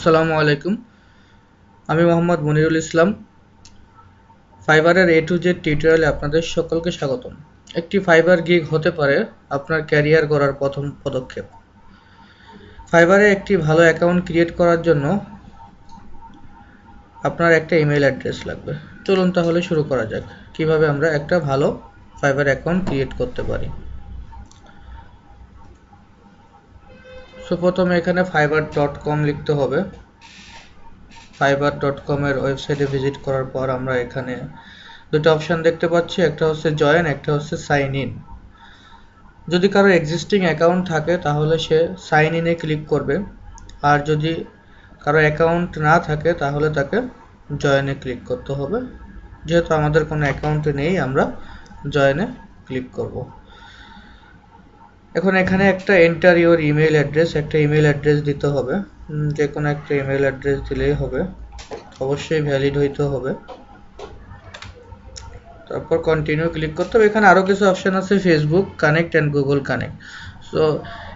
আসসালামু আলাইকুম। আমি মোহাম্মদ মনিরুল ইসলাম। ফাইবারের A to Z টিউটোরিয়ালে আপনাদের সকলকে স্বাগতম। একটি ফাইবার গিগ হতে পারে আপনার ক্যারিয়ার গড়ার প্রথম পদক্ষেপ। ফাইবারে একটি ভালো অ্যাকাউন্ট ক্রিয়েট করার জন্য আপনার একটা ইমেল অ্যাড্রেস লাগবে। চলুন তাহলে শুরু করা যাক কিভাবে আমরা একটা ভালো ফাইবার অ্যাকাউন্ট ক্রিয়েট করতে পারি। প্রথমে এখানে fiverr.com লিখতে হবে। fiverr.com এর ওয়েবসাইটে ভিজিট করার পর আমরা এখানে দুটো অপশন দেখতে পাচ্ছি, একটা হচ্ছে জয়েন, একটা হচ্ছে সাইন ইন। যদি কারো এক্সিস্টিং অ্যাকাউন্ট থাকে তাহলে সে সাইন ইনে ক্লিক করবে, আর যদি কারো অ্যাকাউন্ট না থাকে তাহলে তাকে জয়েনে ক্লিক করতে হবে। যেহেতু আমাদের কোনো অ্যাকাউন্টে নেই, আমরা জয়েনে ক্লিক করব। এখন এখানে একটা এন্টার ইউর ইমেল অ্যাড্রেস, একটা ইমেল অ্যাড্রেস দিতে হবে। যে কোনো একটা ইমেল অ্যাড্রেস দিলেই হবে, অবশ্যই ভ্যালিড হইতে হবে। তারপর কন্টিনিউ ক্লিক করতে হবে। এখানে আরও কিছু অপশান আছে, Facebook connect and Google connect. So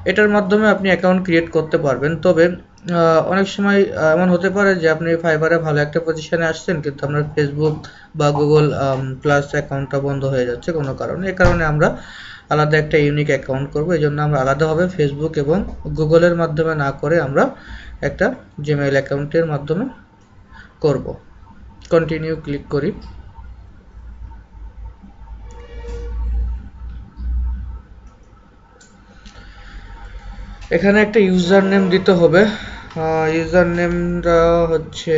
এটার মাধ্যমে আপনি অ্যাকাউন্ট ক্রিয়েট করতে পারবেন। তবে অনেক সময় এমন হতে পারে যে আপনি ফাইবারে ভালো একটা পজিশনে আসছেন, কিন্তু আপনার ফেসবুক বা গুগল প্লাস অ্যাকাউন্টটা বন্ধ হয়ে যাচ্ছে কোনো কারণে। এই কারণে আমরা আলাদা একটা ইউনিক অ্যাকাউন্ট করবো। এই জন্য আমরা আলাদাভাবে ফেসবুক এবং গুগলের মাধ্যমে না করে আমরা একটা জিমেইল অ্যাকাউন্টের মাধ্যমে করব। কন্টিনিউ ক্লিক করি। এখানে একটা ইউজার নেম দিতে হবে। ইউজার নেমটা হচ্ছে,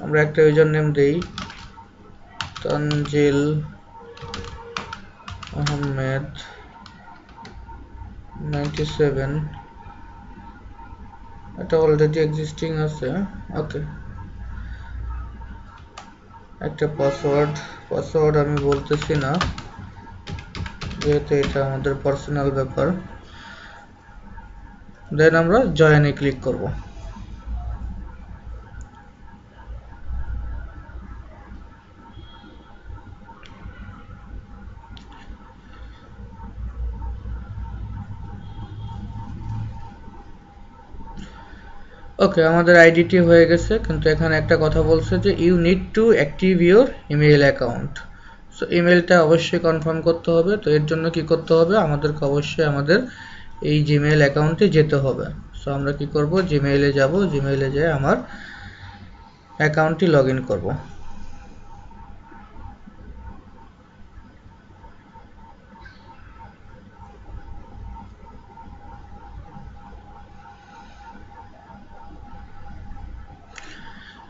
আমরা একটা ইউজার নেম দেই তানজিল আহমেদ 97। এটা অলরেডি এক্সিস্টিং আছে। ওকে, একটা পাসওয়ার্ড আমি বলতেছি না, যেহেতু এটা আমাদের পার্সোনাল ব্যাপার। দেন আমরা জয়েনে ক্লিক করব। ওকে, আমাদের আইডিটি হয়ে গেছে, কিন্তু এখানে একটা কথা বলছে যে you need to active your email account. So ইমেলটা অবশ্যই কনফার্ম করতে হবে। তো এর জন্য কি করতে হবে, আমাদেরকে অবশ্যই আমাদের এই জিমেইল অ্যাকাউন্টে যেতে হবে। সো আমরা কি করব, জিমেইলে যাব, জিমেইলে যেয়ে আমার অ্যাকাউন্টটি লগ ইন করবো।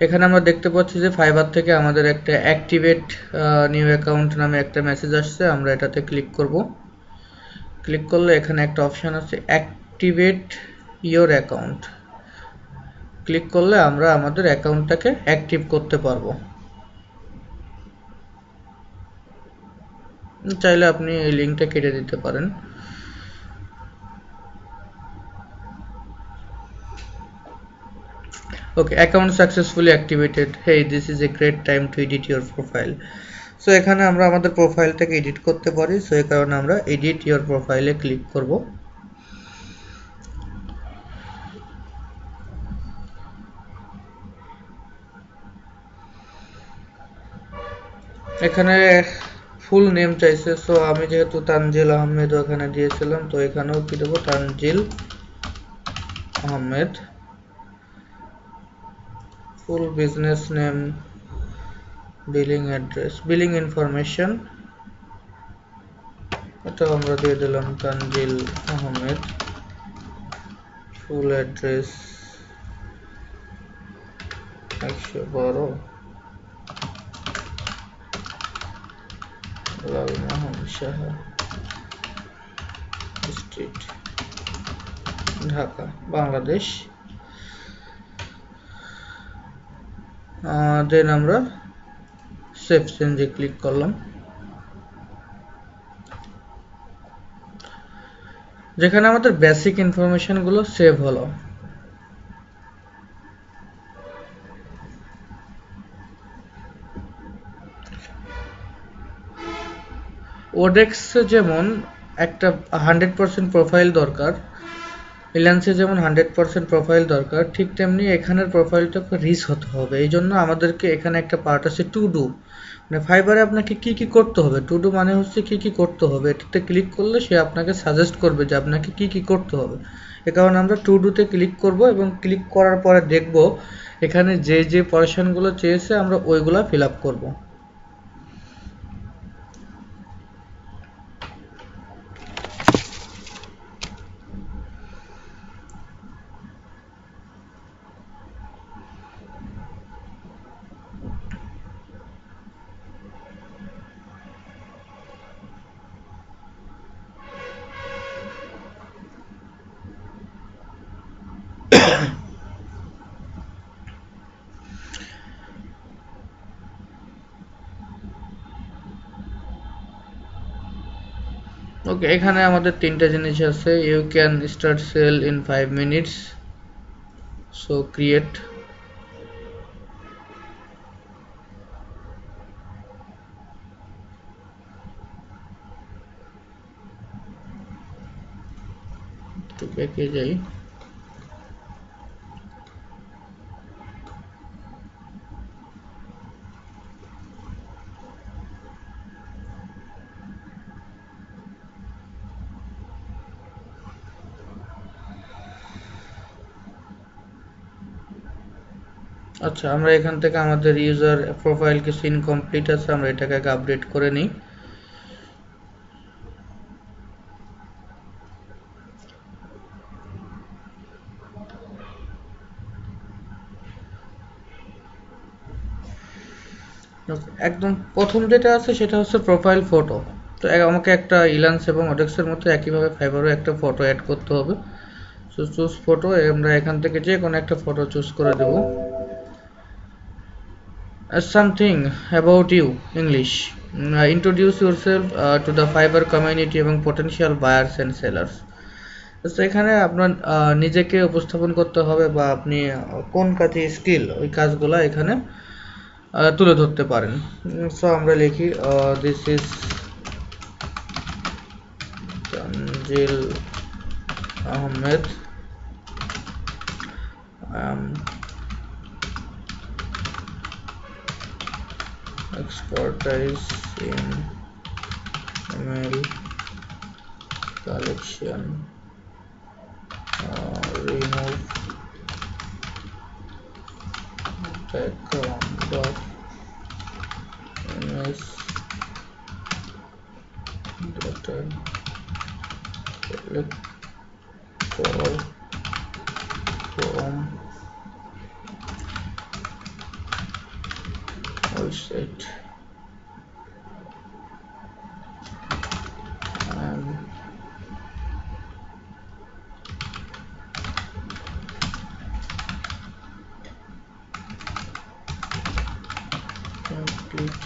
এখানে আমরা দেখতে পাচ্ছি যে ফাইবার থেকে আমাদের একটা অ্যাক্টিভেট নিউ অ্যাকাউন্ট নামে একটা মেসেজ আসছে। আমরা এটাতে ক্লিক করব। ক্লিক করলে এখানে একটা অপশান আছে অ্যাক্টিভেট ইওর অ্যাকাউন্ট। ক্লিক করলে আমরা আমাদের অ্যাকাউন্টটাকে অ্যাক্টিভ করতে পারবো। চাইলে আপনি এই লিঙ্কটা কেটে দিতে পারেন। Okay, account successfully activated. Hey, this is a great time to edit your profile. So এখানে আমরা আমাদের প্রোফাইলটাকে এডিট করতে পারি। সো এই কারণে আমরা এডিট ইওর প্রোফাইলে ক্লিক করব। এখানে ফুল নেম চাইছে। সো আমি যেহেতু তানজিল আহমেদ ওখানে দিয়েছিলাম, তো এখানেও কি দেবো, Tanzil Ahmed. Full business name, billing address, billing information, এটা আমরা দিয়ে দিলাম Tanzil Ahmed. Full address 112 Lalmohan Saha street, Dhaka, Bangladesh. Then আমরা সেভ চেঞ্জে ক্লিক করলাম। যেখানে আমাদের বেসিক ইনফরমেশন গুলো সেভ হলো। ওডেক্স যেমন একটা 100% প্রোফাইল দরকার, ইলান্সে যেমন 100% প্রোফাইল দরকার, ঠিক তেমনি এখানের প্রোফাইলটা রিচ হতে হবে। এই জন্য আমাদেরকে এখানে একটা পার্ট আছে টু ডু, মানে ফাইবারে আপনাকে কি কি করতে হবে। টু ডু মানে হচ্ছে কি কি করতে হবে, এটাতে ক্লিক করলে সে আপনাকে সাজেস্ট করবে যে আপনাকে কি কি করতে হবে। এ কারণে আমরা টু ডুতে ক্লিক করব এবং ক্লিক করার পরে দেখব এখানে যে যে পজিশনগুলো চেয়েছে আমরা ওইগুলা ফিল আপ করবো। ওকে, এখানে আমাদের তিনটা জিনিস আছে। You can start sell in 5 minutes, so create. একটু ব্যাকে যাই। আচ্ছা, আমরা এখান থেকে আমাদের ইউজার প্রোফাইল কিছু ইনকমপ্লিট আছে, আমরা এটাকে আগে আপডেট করে নিই। একদম প্রথম যেটা আছে সেটা হচ্ছে প্রোফাইল ফটো। তো আমাকে একটা ইলান্স এবং ওডেক্সের মতো একইভাবে ফাইবারও একটা ফটো অ্যাড করতে হবে। সো চুজ ফটো, আমরা এখান থেকে যে কোনো একটা ফটো চুজ করে দেব। Something about you English, introduce yourself to the Fiverr community এবং পটেনশিয়াল বায়ার্স অ্যান্ড সেলার্স। তো এখানে আপনার নিজেকে উপস্থাপন করতে হবে বা আপনি কোন কাজে স্কিল, ওই কাজগুলো এখানে তুলে ধরতে পারেন। সো আমরা লিখি this is Tanzil Ahmed, expertise in email collection, remove background of image data, select from website, and complete.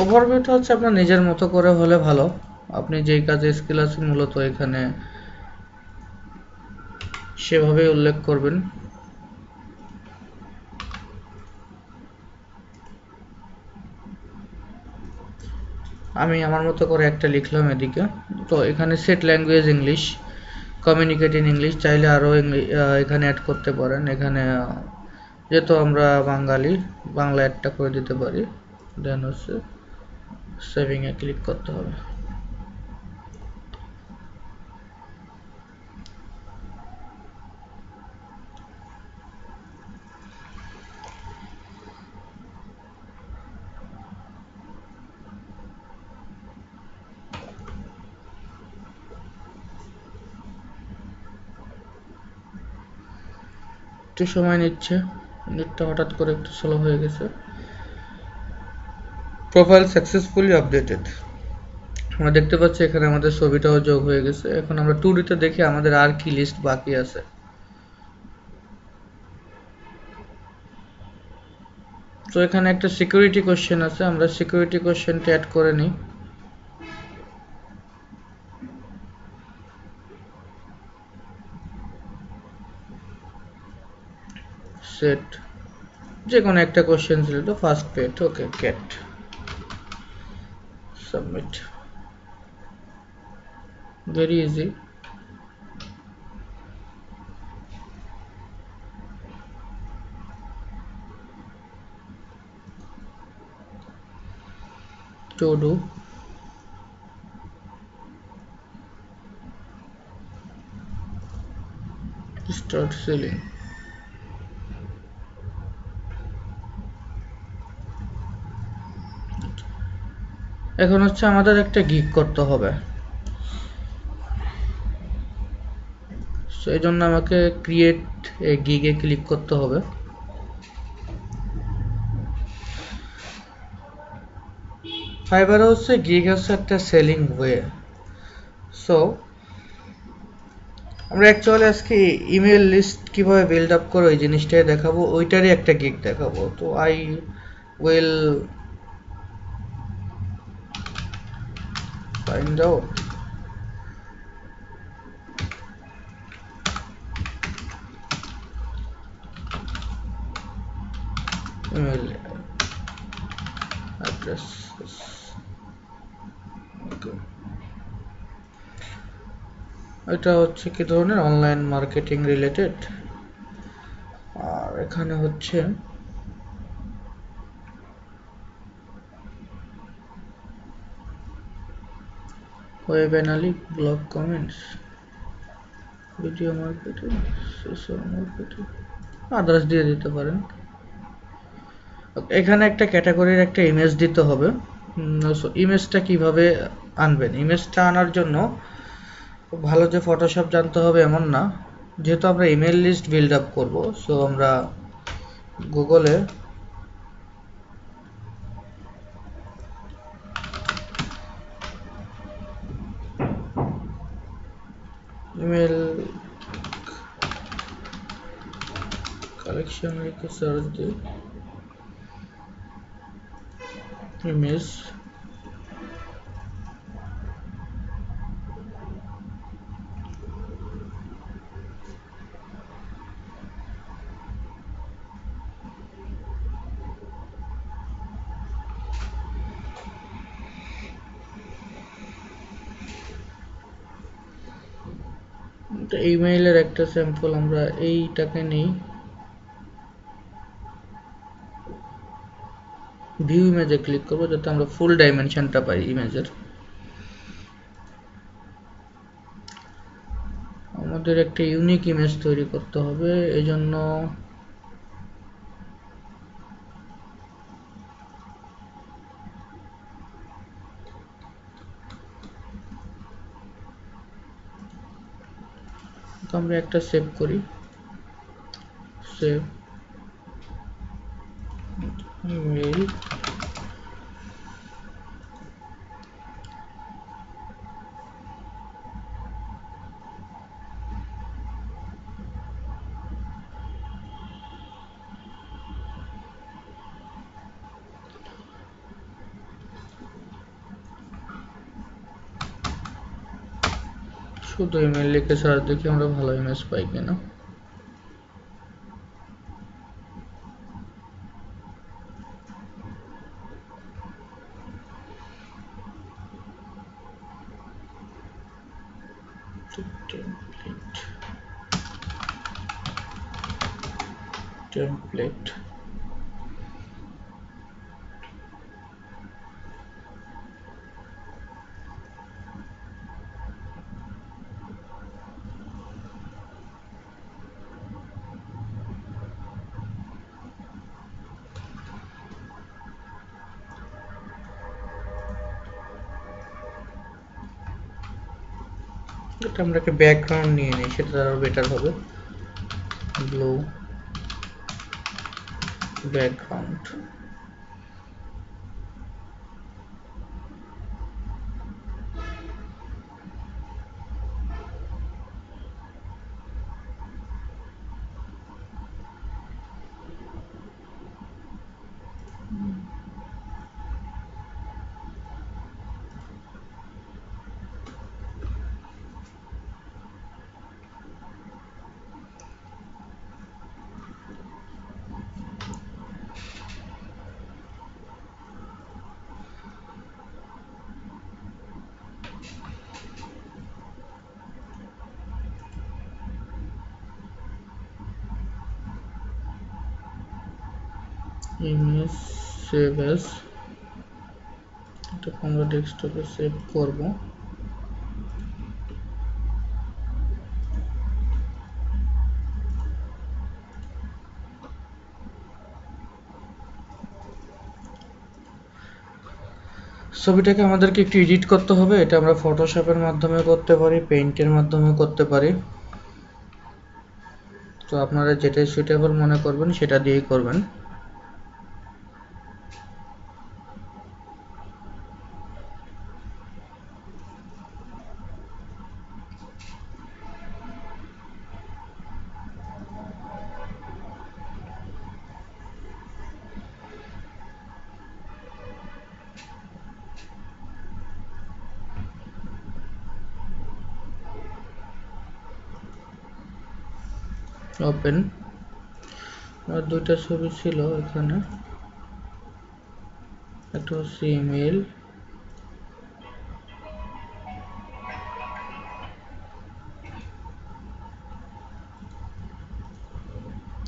ওভারভিউটা হচ্ছে আপনার নিজের মতো করে হলে ভালো। আপনি যেই কাজে স্কিল আছেন মূলত এখানে সেভাবে উল্লেখ করবেন। আমি আমার মতো করে একটা লিখলাম এদিকে। তো এখানে set language English, communicate in English, চাইলে আরও এখানে অ্যাড করতে পারেন। এখানে যেহেতু আমরা বাঙালি, বাংলা অ্যাডটা করে দিতে পারি। দেন হচ্ছে সেভিংয়ে ক্লিক করতে হবে। একটু সময় নিচ্ছে, নেটটা হঠাৎ করে একটু স্লো হয়ে গেছে। প্রোফাইল সাকসেসফুলি আপডেটেড, আমরা দেখতে পাচ্ছি এখানে আমাদের ছবিটাও যোগ হয়ে গেছে। এখন আমরা 2D-তে দেখি আমাদের আর কি লিস্ট বাকি আছে। তো এখানে একটা সিকিউরিটি কোশ্চেন আছে, আমরা সিকিউরিটি কোশ্চেনটা অ্যাড করে নিই। সেট যে কোনো একটা কোশ্চেন ছিল তো first pet okay get submit very easy to do start selling এখন হচ্ছে আমাদের একটা গিগ করতে হবে সেই জন্য আমাকে ক্রিয়েট এ গিগে ক্লিক করতে হবে ফাইবার হচ্ছে গিগ হচ্ছে একটা সেলিং ওয়ে সো আমরা অ্যাকচুয়ালি আজকে ইমেল লিস্ট কিভাবে বিল্ড আপ করো এই জিনিসটাই দেখাবো ওইটারই একটা গিগ দেখাবো তো I will find out email address ওকে এটা হচ্ছে কি ধরনের অনলাইন মার্কেটিং রিলেটেড আর এখানে হচ্ছে web analytics blog comments video marketing social marketing others দিয়ে দিতে পারেন এখানে একটা ক্যাটাগরির একটা ইমেজ দিতে হবে সো ইমেজটা কিভাবে আনবেন ইমেজটা আনার জন্য ভালো যে ফটোশপ জানতে হবে এমন না যেহেতু আমরা ইমেল লিস্ট বিল্ড আপ করবো সো আমরা গুগলে ইমেল কালেকশন লিখে সার্চ দিই ইমেজ ইমেইলের একটা স্যাম্পল আমরা এইটাকে নেই ভিউ ইমেজে ক্লিক করব যাতে আমরা ফুল ডাইমেনশনটা পাই ইমেজের আমাদের একটা ইউনিক ইমেজ তৈরি করতে হবে এজন্য আমরা একটা সেভ করি সেভ ইমেল শুধু ইমেল লিখে সার্চ দেখি আমরা ভালো ইমেজ পাই কিনা টেমপ্লেট এটা আমরা একটা ব্যাকগ্রাউন্ড নিয়ে নিই সেটা আরো বেটার হবে blue background image save as, এটা আমরা ডেস্কটপে সেভ করব। ছবিটাকে আমাদেরকে একটু এডিট করতে হবে, এটা আমরা ফটোশপের মাধ্যমে করতে পারি, পেইন্টের মাধ্যমে করতে পারি। তো আপনারা যেটাই সুইটেবল মনে করবেন সেটা দিয়েই করবেন। ওপেন। আর দুইটা ছবি ছিল এখানে, একটা হচ্ছে ইমেল,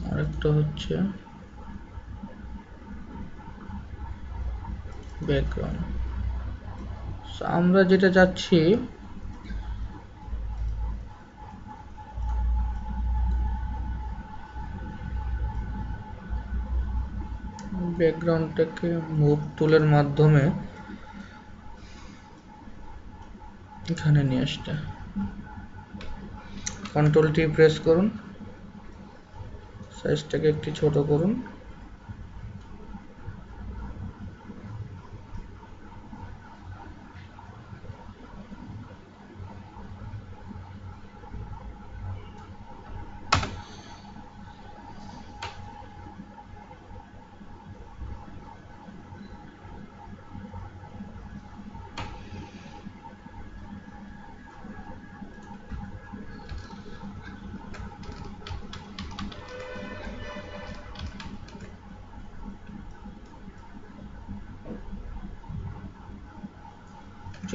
আর একটা হচ্ছে ব্যাকগ্রাউন্ড। আমরা যেটা চাচ্ছি ব্যাকগ্রাউন্ডটাকে মুভ টুলের মাধ্যমে এখানে নিয়ে আসতে। কন্ট্রোল টি প্রেস করুন, সাইজটাকে একটু ছোট করুন।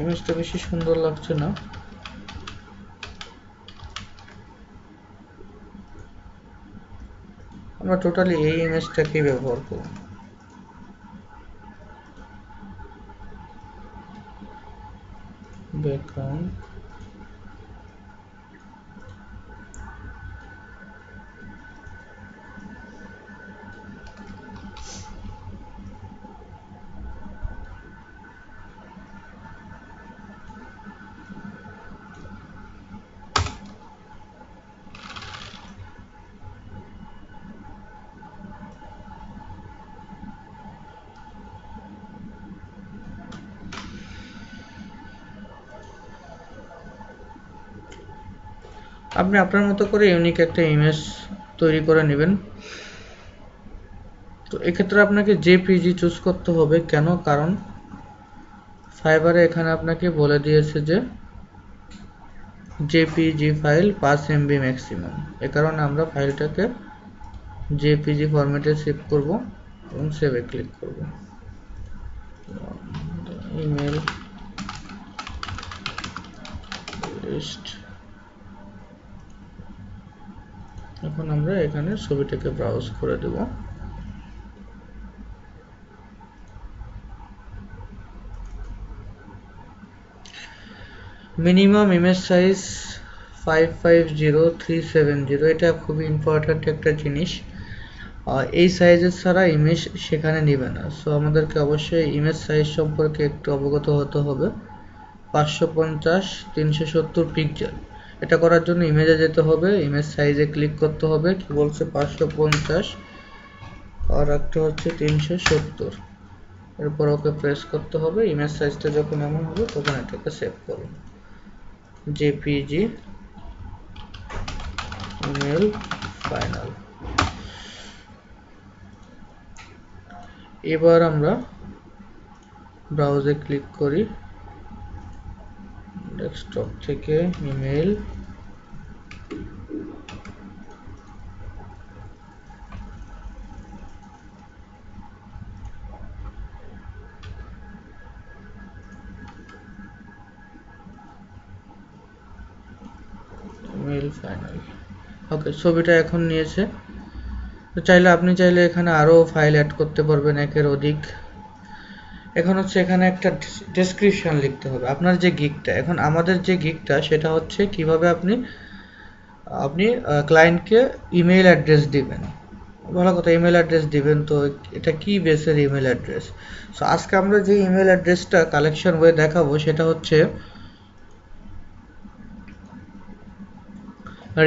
ইমেজটা বেশি সুন্দর লাগছে না, আমরা টোটালি এই ইমেজটাকে ব্যবহার করব। ব্যাকগ্রাউন্ড, আপনি আপনার মতো করে ইউনিক একটা ইমেজ তৈরি করে নেবেন। তো এক্ষেত্রে আপনাকে জেপিজি চুজ করতে হবে, কেন? কারণ ফাইবারে এখানে আপনাকে বলে দিয়েছে যে জেপিজি ফাইল 5 MB ম্যাক্সিমাম, এ কারণে আমরা ফাইলটাকে জেপিজি ফরম্যাটে সেভ করব এবং সেভে ক্লিক করব। Email list. এখন আমরা এখানে ছবিটাকে ব্রাউজ করে দেব। মিনিমাম ইমেজ সাইজ 550370, এটা খুবই ইম্পর্ট্যান্ট একটা জিনিস। এই সাইজের ছাড়া ইমেজ সেখানে নেবে না। সো আমাদেরকে অবশ্যই ইমেজ সাইজ সম্পর্কে একটু অবগত হতে হবে। 550x370 পিক্সেল, এটা করার জন্য ইমেজে যেতে হবে, ইমেজ সাইজে ক্লিক করতে হবে, কি বলছে 550 আর একটা হচ্ছে 370, এরপর ওকে প্রেস করতে হবে। ইমেজ সাইজটা যখন এমন হবে তখন এটাকে সেভ করুন, জেপিজি ইমেল ফাইনাল। এবার আমরা ব্রাউজে ক্লিক করি, ডেস্কটপ থেকে ইমেল, ইমেল ফাইনাল। ওকে, ছবিটা এখন নিয়েছে। তো আপনি চাইলে এখানে আরো ফাইল অ্যাড করতে পারবেন, একের অধিক। এখন হচ্ছে এখানে একটা ডেসক্রিপশন লিখতে হবে আপনার যে গিগটা, এখন আমাদের যে গিগটা সেটা হচ্ছে কিভাবে আপনি ক্লায়েন্টকে ইমেল অ্যাড্রেস দিবেন। ভালো কথা, ইমেল অ্যাড্রেস দিবেন, তো এটা কি বেসের ইমেল অ্যাড্রেস? সো আজকে আমরা যে ইমেল অ্যাড্রেসটা কালেকশন ওয়ে দেখাবো সেটা হচ্ছে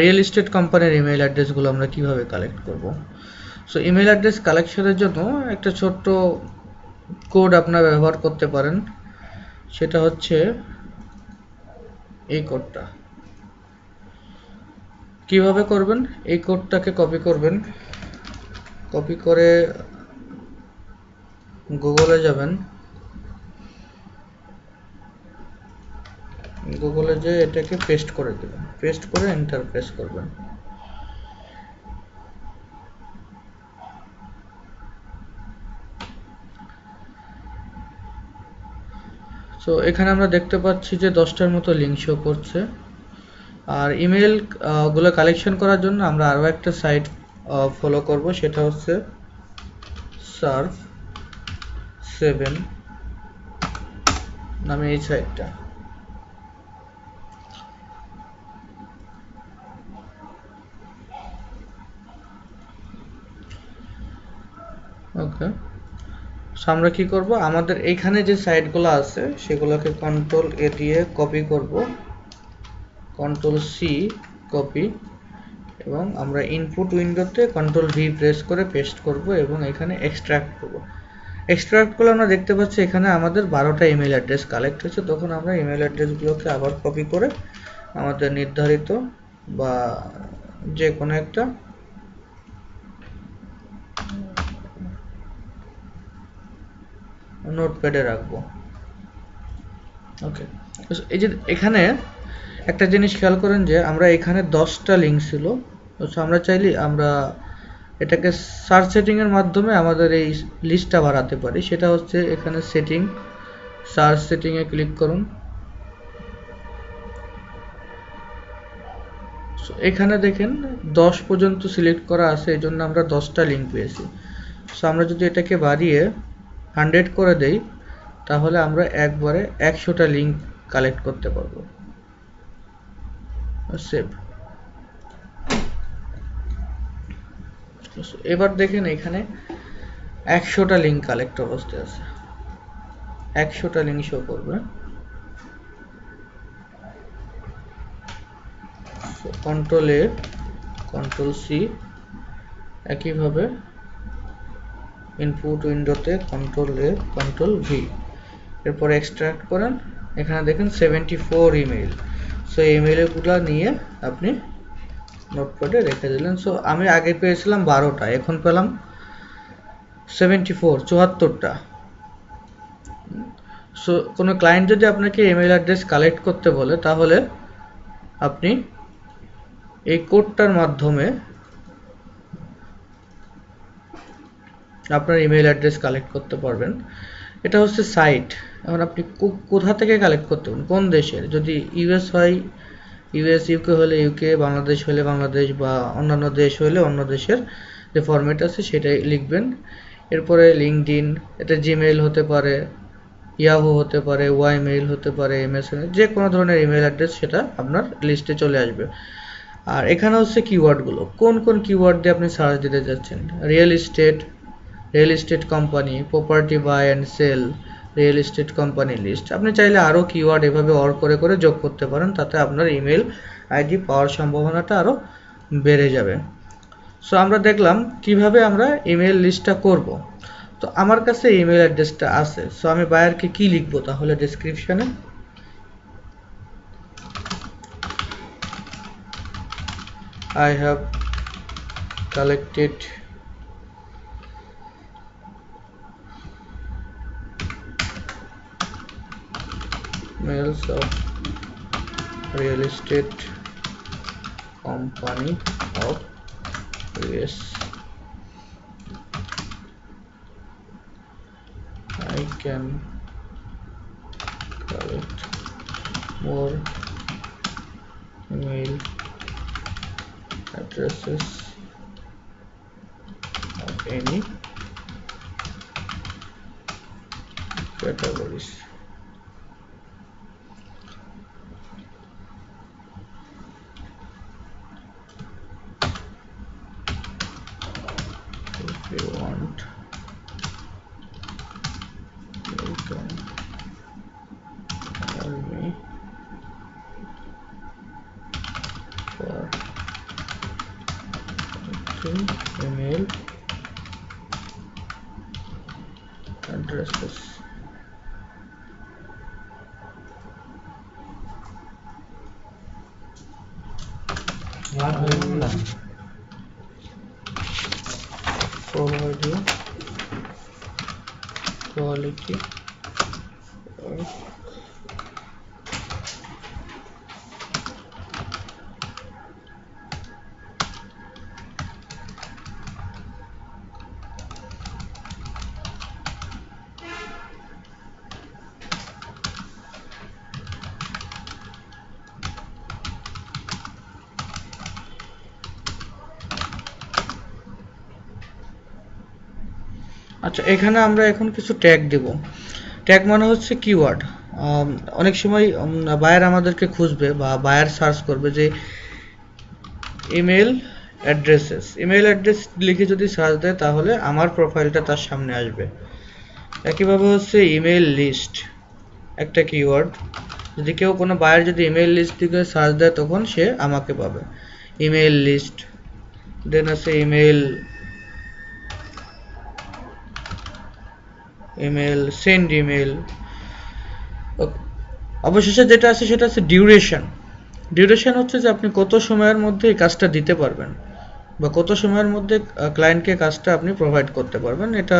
রিয়েল এস্টেট কোম্পানির ইমেল অ্যাড্রেসগুলো আমরা কিভাবে কালেক্ট করব। সো ইমেল অ্যাড্রেস কালেকশনের জন্য একটা ছোট্ট কোড আপনারা ব্যবহার করতে পারেন, সেটা হচ্ছে এই কোডটা। কিভাবে করবেন? এই কোডটাকে কপি করবেন, কপি করে গুগলে যাবেন, গুগলে যে এটাকে পেস্ট করে দেবেন, পেস্ট করে এন্টার প্রেস করবেন। সো এখানে আমরা দেখতে পাচ্ছি যে 10টার মতো লিঙ্ক শো করছে। আর ইমেল গুলো কালেকশন করার জন্য আমরা আরো একটা সাইট ফলো করব, সেটা হচ্ছে সার্ভ7 নামে এই সাইটটা। ওকে, সো আমরা কি করব, আমাদের এইখানে যে সাইটগুলো আছে সেগুলোকে কন্ট্রোল এ দিয়ে কপি করব, কন্ট্রোল সি কপি, এবং আমরা ইনপুট উইন্ডোতে কন্ট্রোল ভি প্রেস করে পেস্ট করব এবং এখানে এক্সট্রাক্ট করব। এক্সট্রাক্ট করলে আমরা দেখতে পাচ্ছি এখানে আমাদের 12টা ইমেল অ্যাড্রেস কালেক্ট হয়েছে। তখন আমরা ইমেল অ্যাড্রেসগুলোকে আবার কপি করে আমাদের নির্ধারিত বা যে কোনো একটা নোটপ্যাডে রাখবো। ওকে, এই যে এখানে একটা জিনিস খেয়াল করেন যে আমরা এখানে 10টা লিঙ্ক ছিল। আমরা চাইলে আমরা এটাকে সার্চ সেটিং এর মাধ্যমে আমাদের এই লিস্টটা বাড়াতে পারি। সেটা হচ্ছে এখানে সেটিং, সার্চ সেটিং এ ক্লিক করুন। এখানে দেখেন 10 পর্যন্ত সিলেক্ট করা আছে, এই জন্য আমরা 10টা লিঙ্ক পেয়েছি। সো আমরা যদি এটাকে বাড়িয়ে 100 করে দেই তাহলে আমরা একবারে 100টা লিঙ্ক কালেক্ট করতে পারবো। সেভ। এবার দেখেন এখানে 100টা লিঙ্ক কালেক্ট অবস্থায় আছে, 100টা লিঙ্ক শো করবে। কন্ট্রোল এ, কন্ট্রোল সি, একইভাবে ইনপুট উইন্ডোতে কন্ট্রোল এ, কন্ট্রোল ভি, এরপর এক্সট্রাক্ট করেন। এখানে দেখেন 74 ইমেল। সো ইমেলগুলো নিয়ে আপনি নোটপ্যাডে রেখে দিলেন। সো আমি আগে পেয়েছিলাম 12টা, এখন পেলাম 74টা। সো কোনো ক্লায়েন্ট যদি আপনাকে ইমেল অ্যাড্রেস কালেক্ট করতে বলে তাহলে আপনি এই কোডটার মাধ্যমে আপনার ইমেল অ্যাড্রেস কালেক্ট করতে পারবেন। এটা হচ্ছে সাইট। এখন আপনি কোথা থেকে কালেক্ট করতে পারবেন, কোন দেশের, যদি ইউএস হয় ইউএস, ইউকে হলে ইউকে, বাংলাদেশ হলে বাংলাদেশ, বা অন্যান্য দেশ হলে অন্য দেশের যে ফরম্যাট আছে সেটাই লিখবেন। এরপরে লিঙ্কডইন, এটা জিমেইল হতে পারে, ইয়াহু হতে পারে, ওয়াইমেইল হতে পারে, এমএসএন, যে কোনো ধরনের ইমেল অ্যাড্রেস সেটা আপনার লিস্টে চলে আসবে। আর এখানে হচ্ছে কিওয়ার্ডগুলো, কোন কোন কিওয়ার্ড দিয়ে আপনি সার্চ দিতে যাচ্ছেন। Real estate company, property buy and sell, real estate company list. আপনি চাইলে আরও কিওয়ার্ড এভাবে অর করে করে যোগ করতে পারেন, তাতে আপনার ইমেল আইডি পাওয়ার সম্ভাবনাটা আরও বেড়ে যাবে। সো আমরা দেখলাম কিভাবে আমরা ইমেল লিস্টটা করব। তো আমার কাছে ইমেল অ্যাড্রেসটা আছে, সো আমি বায়ারকে কি লিখবো তাহলে ডেসক্রিপশনে, I have collected mails of real estate company of US. I can collect more email addresses any categories. If you want, you can tell me for email addresses. Provide you quality work. আচ্ছা, এখানে আমরা এখন কিছু tag দেব। Tag মানে হচ্ছে keyword. অনেক সময় buyer আমাদেরকে খুঁজবে বা বায়ার সার্চ করবে যে ইমেল অ্যাড্রেসেস, ইমেল অ্যাড্রেস লিখে যদি সার্চ দেয় তাহলে আমার প্রোফাইলটা তার সামনে আসবে। একইভাবে হচ্ছে ইমেল লিস্ট একটা কিওয়ার্ড, যদি কেউ কোনো বায়ার যদি ইমেল লিস্ট থেকে সার্চ দেয় তখন সে আমাকে পাবে। ইমেল লিস্ট, দেন আছে ইমেল সেন্ড ইমেল। অবশেষে যেটা আছে সেটা আছে ডিউরেশন। ডিউরেশন হচ্ছে যে আপনি কত সময়ের মধ্যে এই কাজটা দিতে পারবেন বা কত সময়ের মধ্যে ক্লায়েন্টকে কাজটা আপনি প্রোভাইড করতে পারবেন। এটা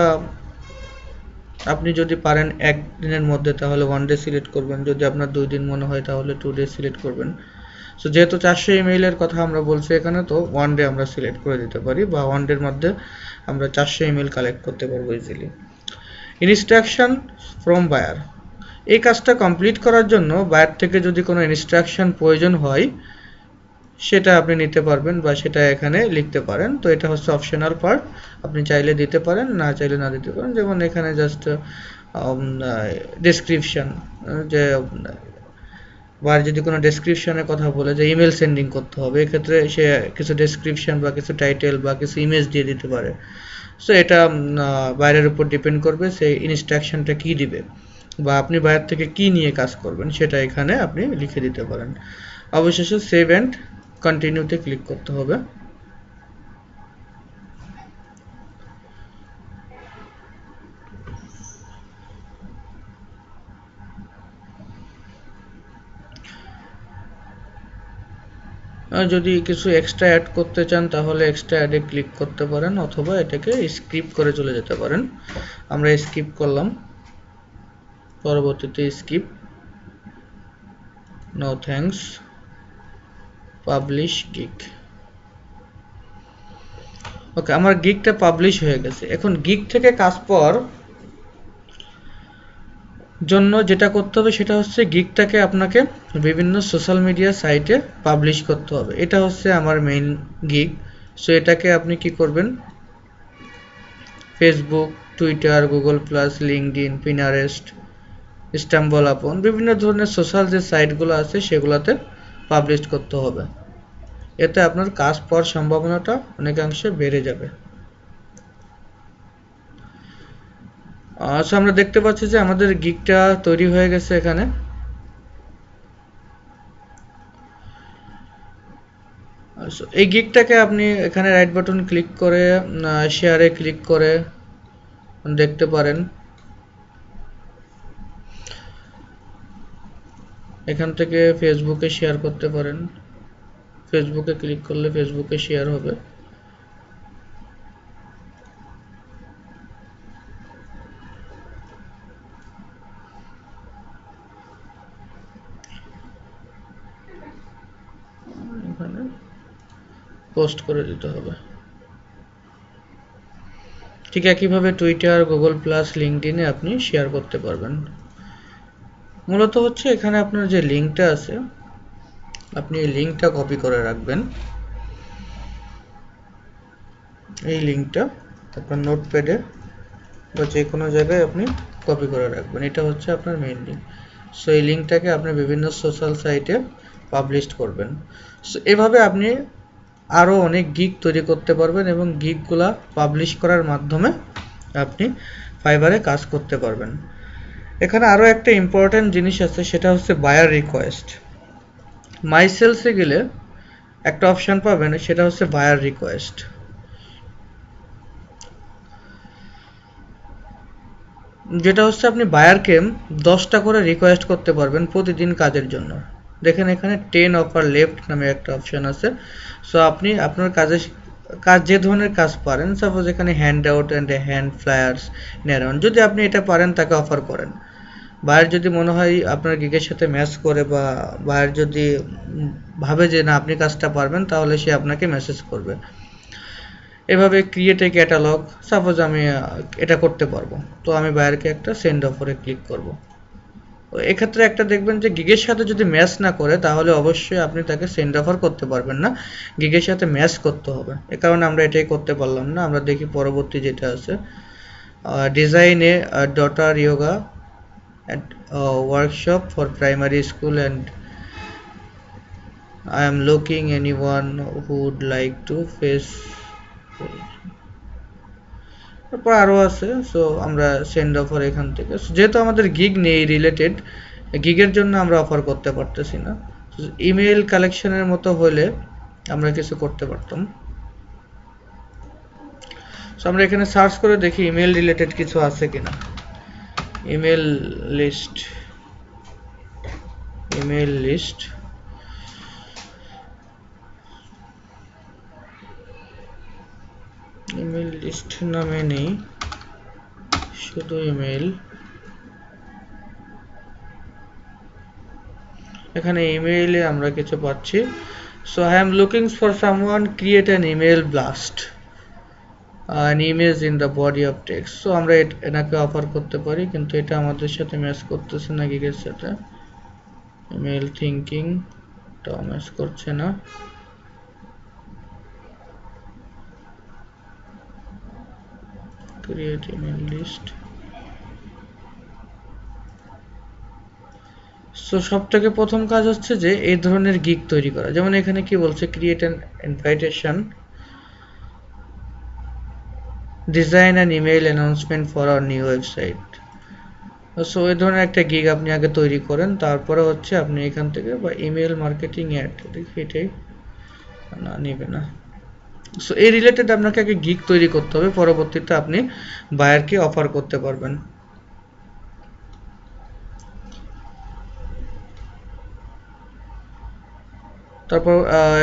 আপনি যদি পারেন একদিনের মধ্যে তাহলে 1 ডে সিলেক্ট করবেন, যদি আপনার 2 দিন মনে হয় তাহলে 2 ডে সিলেক্ট করবেন। সো যেহেতু 400 ইমেইলের কথা আমরা বলছি এখানে, তো 1 ডে আমরা সিলেক্ট করে দিতে পারি বা 1 ডের মধ্যে আমরা 400 ইমেইল কালেক্ট করতে পারবো ইজিলি। ইনস্ট্রাকশন ফ্রম বায়ার, এই কাজটা কমপ্লিট করার জন্য বায়ার থেকে যদি কোনো ইনস্ট্রাকশন প্রয়োজন হয় সেটা আপনি নিতে পারবেন বা সেটা এখানে লিখতে পারেন। তো এটা হচ্ছে অপশনাল পার্ট, আপনি চাইলে দিতে পারেন, না চাইলে না দিতে পারেন। যেমন এখানে জাস্ট ডেসক্রিপশন, যে বায়ার যদি কোনো ডেসক্রিপশনের কথা বলে যে ইমেল সেন্ডিং করতে হবে, এক্ষেত্রে সে কিছু ডেসক্রিপশন বা কিছু টাইটেল বা কিছু ইমেজ দিয়ে দিতে পারে। সো এটা বায়ারের উপর ডিপেন্ড করবে সেই ইনস্ট্রাকশনটা কি দিবে বা আপনি বায়ার থেকে কি নিয়ে কাজ করবেন সেটা এখানে আপনি লিখে দিতে পারেন। অবশেষে সেভ অ্যান্ড কন্টিনিউতে ক্লিক করতে হবে। যদি কিছু এক্সট্রা অ্যাড করতে চান তাহলে এক্সট্রা অ্যাডে ক্লিক করতে পারেন অথবা এটাকে স্কিপ করে চলে যেতে পারেন। আমরা স্কিপ করলাম, পরবর্তীতে skip, no thanks, publish gig. Okay, আমার গিগটা পাবলিশ হয়ে গেছে। এখন গিগ থেকে কাজ পাওয়ার জন্য যেটা করতে হবে সেটা হচ্ছে গিগটাকে আপনাকে বিভিন্ন সোশ্যাল মিডিয়া সাইটে পাবলিশ করতে হবে। এটা হচ্ছে আমার মেইন গিগ। সো এটাকে আপনি কি করবেন, Facebook, Twitter, Google Plus, LinkedIn, Pinterest, StumbleUpon, বিভিন্ন ধরনের সোশ্যাল যে সাইটগুলো আছে সেগুলোতে পাবলিশ করতে হবে। এতে আপনার কাজ পাওয়ার সম্ভাবনাটা অনেকাংশে বেড়ে যাবে। আমরা দেখতে পাচ্ছি যে আমাদের গিগটা তৈরি হয়ে গেছে এখানে। এই গিগটাকে আপনি এখানে রাইট বাটন ক্লিক করে শেয়ারে ক্লিক করে দেখতে পারেন। এখান থেকে ফেসবুকে শেয়ার করতে পারেন। ফেসবুকে ক্লিক করলে ফেসবুকে শেয়ার হবে। এখানে পোস্ট করে দিতে হবে। ঠিক একইভাবে টুইটার, গুগল প্লাস, লিঙ্কডইনে আপনি শেয়ার করতে পারবেন। মূলত হচ্ছে এখানে আপনার যে লিঙ্কটা আছে আপনি এই লিঙ্কটা কপি করে রাখবেন। এই লিঙ্কটা তারপর নোটপ্যাডে বা যে কোনো জায়গায় আপনি কপি করে রাখবেন। এটা হচ্ছে আপনার মেইন লিঙ্ক। সো এই লিঙ্কটাকে আপনি বিভিন্ন সোশ্যাল সাইটে পাবলিশ করবেন। সো এভাবে আপনি আরও অনেক গিগ তৈরি করতে পারবেন এবং গিগগুলা পাবলিশ করার মাধ্যমে আপনি ফাইবারে কাজ করতে পারবেন। এখানে আরও একটা ইম্পর্টেন্ট জিনিস আছে, সেটা হচ্ছে বায়ার রিকোয়েস্ট। মাই সেলসে গেলে একটা অপশান পাবেন, সেটা হচ্ছে বায়ার রিকোয়েস্ট। যেটা হচ্ছে আপনি বায়ারকে 10টা করে রিকোয়েস্ট করতে পারবেন প্রতিদিন কাজের জন্য। দেখেন এখানে 10 অফার লেফট নামে একটা অপশন আছে। সো আপনি আপনার কাজ যে ধরনের কাজ পারেন, সাপোজ এখানে hand out and hand flyers নেরাউন, যদি আপনি এটা পারেন তাকে অফার করেন। বায়ার যদি মনে হয় আপনার গিগের সাথে ম্যাচ করে বা বায়ার যদি ভাবে যে না আপনি কাজটা পারবেন, তাহলে সে আপনাকে মেসেজ করবে। এভাবে ক্রিয়েট এ ক্যাটালগ, সাপোজ আমি এটা করতে পারবো, তো আমি বায়ারকে একটা সেন্ড অফারে ক্লিক করব। তো এক্ষেত্রে একটা দেখবেন যে গিগের সাথে যদি ম্যাচ না করে, তাহলে অবশ্যই আপনি তাকে সেন্ড অফার করতে পারবেন না, গিগের সাথে ম্যাচ করতে হবে। এ কারণে আমরা এটাই করতে পারলাম না। আমরা দেখি পরবর্তী যেটা আছে, ডিজাইনে daughter yoga and workshop for primary school, and I am looking anyone who would like to face তারপর আরও আছে। সো আমরা সেন্ড অফার এখান থেকে, যেহেতু আমাদের গিগ নেই রিলেটেড, গিগের জন্য আমরা অফার করতে পারতেছি না। ইমেল কালেকশনের মতো হলে আমরা কিছু করতে পারতাম। সো আমরা এখানে সার্চ করে দেখি ইমেল রিলেটেড কিছু আছে কিনা। ইমেল লিস্ট নামে নেই, শুধু ইমেল। এখানে ইমেইলে আমরা কিছু পাচ্ছি। So I am looking for someone create an email blast an image in the body of text। So আমরা এটাকে অফার করতে পারি, কিন্তু এটা আমাদের সাথে ম্যাচ করতেছে না গিগের সাথে। ইমেল থিঙ্কিং টাও ম্যাচ করছে না। Create email list. সো সবথেকে প্রথম কাজ হচ্ছে যে এই ধরনের গিগ তৈরি করা। যেমন এখানে কি বলছে, create an invitation, design an email announcement for our new website. So এই ধরনের একটা গিগ আপনি আগে তৈরি করেন, তারপরে হচ্ছে আপনি এখান থেকে বা ইমেল মার্কেটিং অ্যাড, দেখি এটাই না, নেবে না। সো এই রিলেটেড আপনাকে আগে গিগ তৈরি করতে হবে, পরবর্তীতে আপনি বায়ারকে অফার করতে পারবেন। তারপর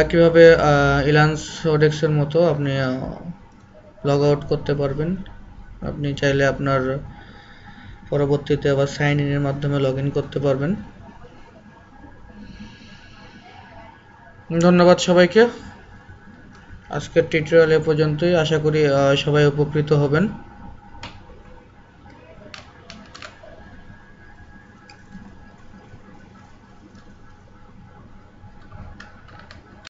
একইভাবে ইলান্সোডেক্সের মতো আপনি লগ আউট করতে পারবেন। আপনি চাইলে আপনার পরবর্তীতে আবার সাইন ইনের মাধ্যমে লগ ইন করতে পারবেন। ধন্যবাদ সবাইকে। আজকের টিউটোরিয়াল এ পর্যন্তই। আশা করি সবাই উপকৃত হবেন।